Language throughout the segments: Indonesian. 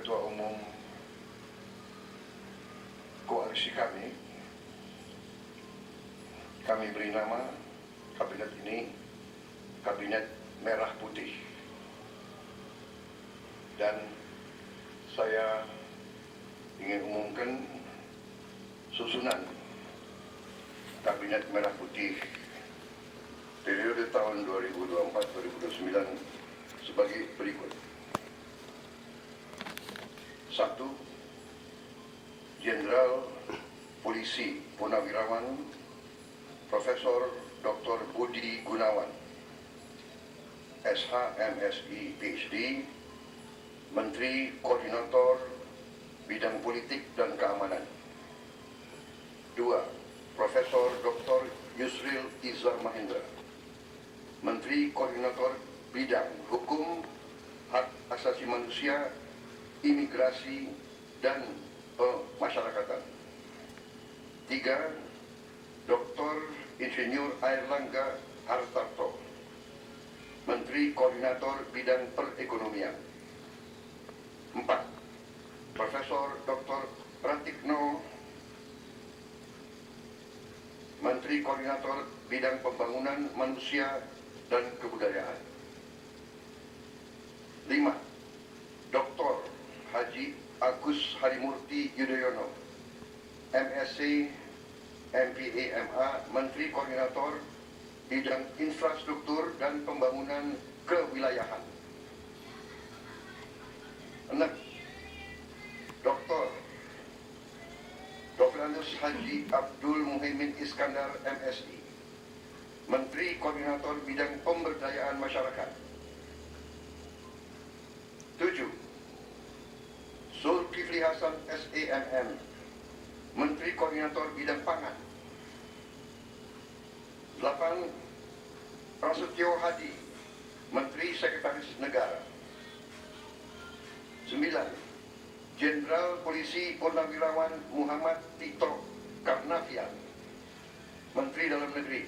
Ketua Umum koalisi kami beri nama kabinet ini Kabinet Merah Putih. Dan saya ingin umumkan susunan Kabinet Merah Putih periode tahun 2024-2029 sebagai berikut. 1. Jenderal Polisi Purnawirawan Profesor Dr. Budi Gunawan, SH, MSI, PhD, Menteri Koordinator Bidang Politik dan Keamanan. 2. Profesor Dr. Yusril Izzar Mahendra, Menteri Koordinator Bidang Hukum, Hak Asasi Manusia, Imigrasi, dan Pemasyarakatan. 3. Dr. Insinyur Airlangga Hartarto, Menteri Koordinator Bidang Perekonomian. 4. Profesor Dr. Pratikno, Menteri Koordinator Bidang Pembangunan Manusia dan Kebudayaan. 5. Dr. Haji Agus Harimurti Yudhoyono, MSc, MPA, MA, Menteri Koordinator Bidang Infrastruktur dan Pembangunan Kewilayahan. 6. Dr. Doflanus Haji Abdul Muhaimin Iskandar, MSI, Menteri Koordinator Bidang Pemberdayaan Masyarakat. 7. Zulkifli Hasan, SAMM, Menteri Koordinator Bidang Pangan. 8. Prasetyo Hadi, Menteri Sekretaris Negara. 9. Jenderal Polisi Purnawirawan Muhammad Tito Karnavian, Menteri Dalam Negeri.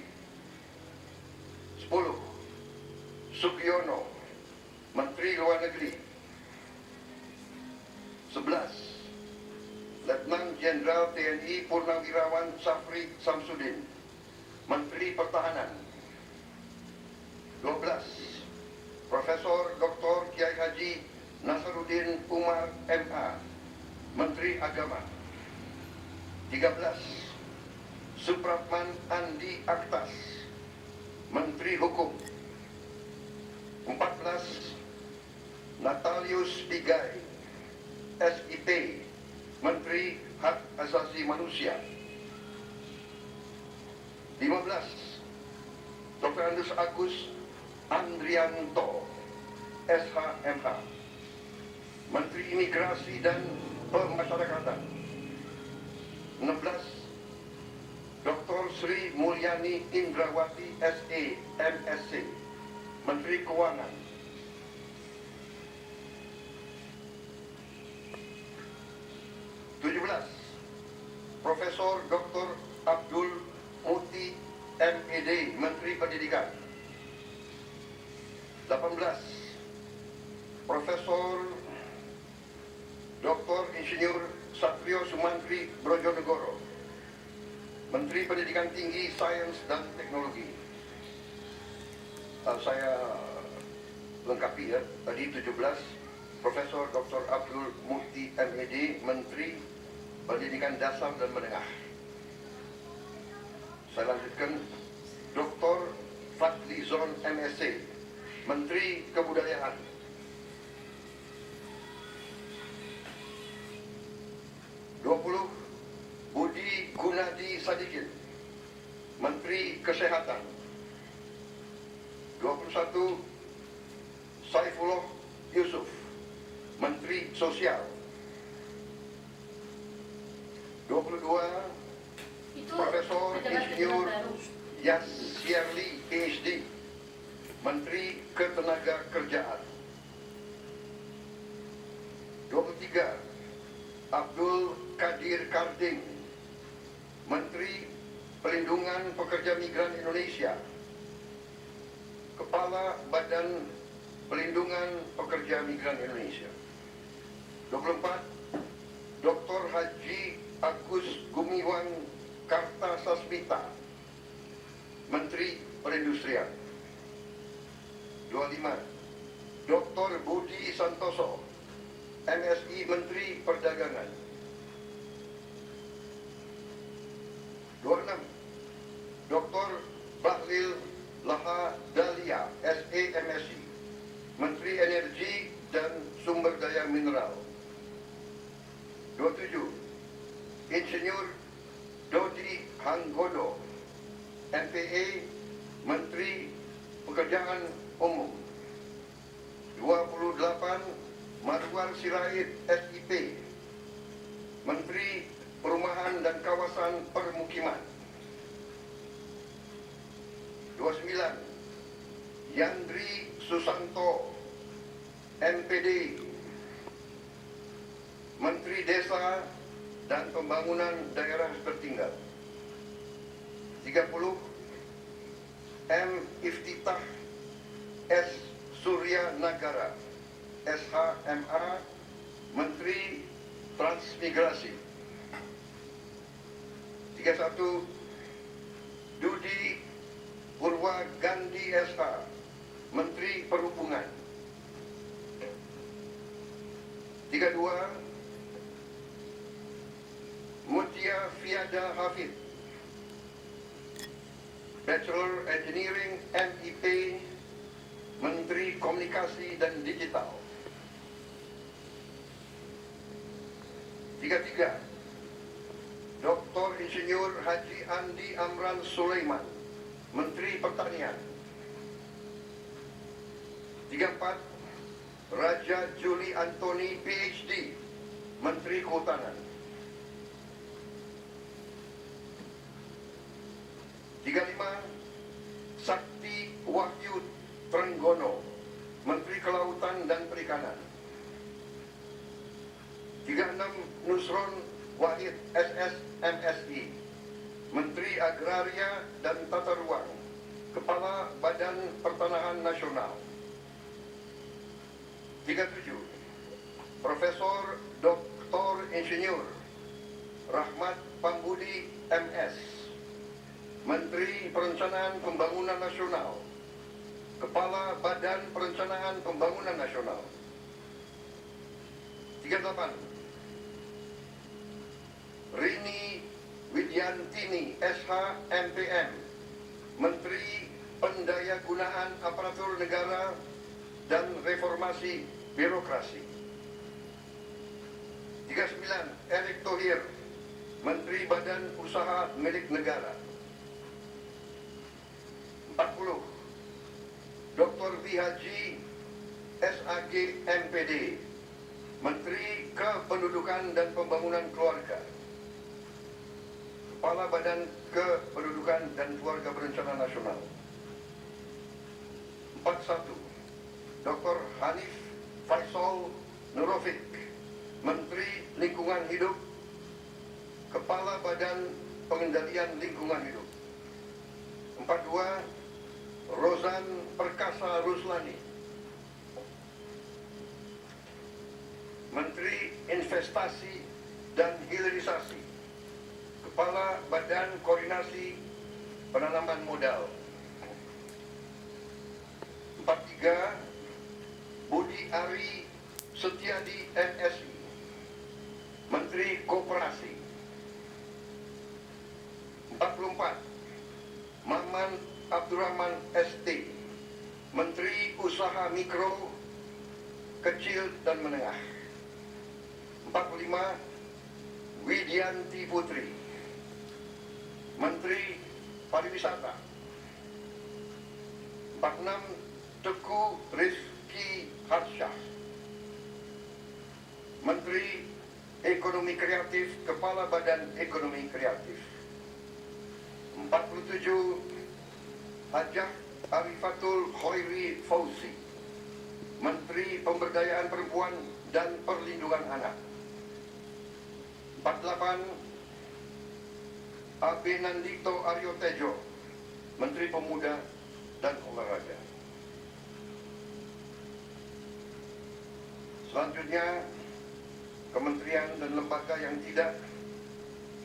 10. Sugiono, Menteri Luar Negeri. 11. Letnan Jenderal TNI Purnawirawan Safri Samsudin, Menteri Pertahanan. 12. Profesor Dr. Kiai Haji Nasaruddin Umar, MA, Menteri Agama. 13. Supratman Andi Aktas, Menteri Hukum. 14. Natalius Pigai, SIP, Menteri Hak Asasi Manusia. 15. Dr. Andus Agus Andrianto, SHMH, Menteri Imigrasi dan Pemasyarakatan. 16. Dr. Sri Mulyani Indrawati, SE, MSc, Menteri Keuangan. 17. Profesor Dr. Abdul Muti, MED, Menteri Pendidikan. 18. Profesor Dr. Insinyur Satrio Sumantri Brojonegoro, Menteri Pendidikan Tinggi, Sains dan Teknologi. Saya lengkapi ya, tadi 17. Profesor Dr. Abdul Muti, MED, Menteri Pendidikan Dasar dan Menengah. Saya lanjutkan, Dr. Fadlizon, MSc, Menteri Kebudayaan. 20. Budi Gunadi Sadikin, Menteri Kesehatan. 21. Saifullah Yusuf, Menteri Sosial. 22. Profesor Insinyur Yasyerli, PhD, Menteri Ketenagakerjaan. 23. Abdul Qadir Karding, Menteri Pelindungan Pekerja Migran Indonesia, Kepala Badan Pelindungan Pekerja Migran Indonesia. 24, Dr. Haji Agus Gumiwang Kartasasmita, Menteri Perindustrian. 25, Dr. Budi Santoso, MSI Menteri Perdagangan. 26, Dr. Bahlil Lahadalia, SA MSI, Menteri Energi dan Sumber Daya Mineral. 27, Insinyur Dodi Hanggodo, MPA, Menteri Pekerjaan Umum. 28, Marwar Sirait, SIP, Menteri Perumahan dan Kawasan Permukiman. 29, Yandri Susanto, MPD, Menteri Desa dan Pembangunan Daerah Tertinggal. 30, M. Iftitah S. Surya Nagara, SHMA, Menteri Transmigrasi. 31, Dudi Purwa Gandhi SH, Menteri Perhubungan. 32, Mutia Fiada Hafid, Bachelor Engineering MIP, Menteri Komunikasi dan Digital. 33, Dr. Insinyur Haji Andi Amran Sulaiman, Menteri Pertanian. 34, Raja Juli Antoni PhD, Menteri Kehutanan. 35, Sakti Wahyu Trenggono, Menteri Kelautan dan Perikanan. 36, Nusron Wahid SS MSI, Menteri Agraria dan Tata Ruang, Kepala Badan Pertanahan Nasional. 37, Profesor Dr. Insinyur Rahmat Pambudi MS, Menteri Perencanaan Pembangunan Nasional, Kepala Badan Perencanaan Pembangunan Nasional. 38, Rini Widyantini SH MPM, Menteri Pendayagunaan Aparatur Negara dan Reformasi Birokrasi. 39, Erick Thohir, Menteri Badan Usaha Milik Negara. 40, Dr. V. Haji SAG MPD, Menteri Kependudukan dan Pembangunan Keluarga, Kepala Badan Kependudukan dan Keluarga Berencana Nasional. 41, Dr. Hanif Faisal Nurofik, Menteri Lingkungan Hidup, Kepala Badan Pengendalian Lingkungan Hidup. 42, Rozan Perkasa Ruslani, Menteri Investasi dan Hilirisasi, Kepala Badan Koordinasi Penanaman Modal. 43, Budi Ari Setiadi MSI, Menteri Koperasi. 44, Maman Abdurrahman ST, Menteri Usaha Mikro, Kecil dan Menengah. 45, Widianti Putri, Menteri Pariwisata. 46, Teguh Rizky Harsyah, Menteri Ekonomi Kreatif, Kepala Badan Ekonomi Kreatif. 47, Hajah Arifatul Khairi Fauzi, Menteri Pemberdayaan Perempuan dan Perlindungan Anak. 48, AB Nandito Aryo Tejo, Menteri Pemuda dan Olahraga. Selanjutnya kementerian dan lembaga yang tidak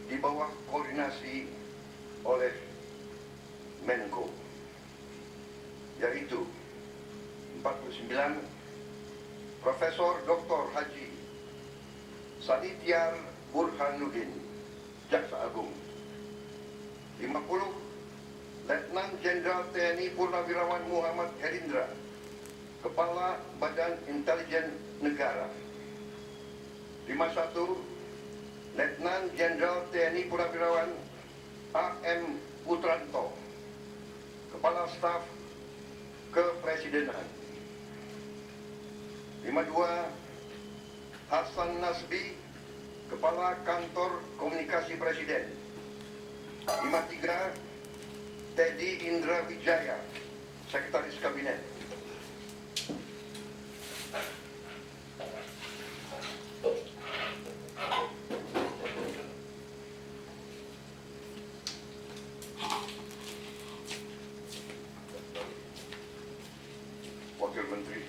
di bawah koordinasi oleh Menko, yaitu 49 Profesor Dr. Haji Sanityar Burhanuddin, Jaksa Agung. 50 Letnan Jenderal TNI Purnawirawan Muhammad Herindra, Kepala Badan Intelijen Negara. 51 Letnan Jenderal TNI Purnawirawan A.M. Putranto, Kepala Staf Kepresidenan. 52 Hasan Nasbi, Kepala Kantor Komunikasi Presiden. 53 Teddy Indra Wijaya, Sekretaris Kabinet. Wakil Menteri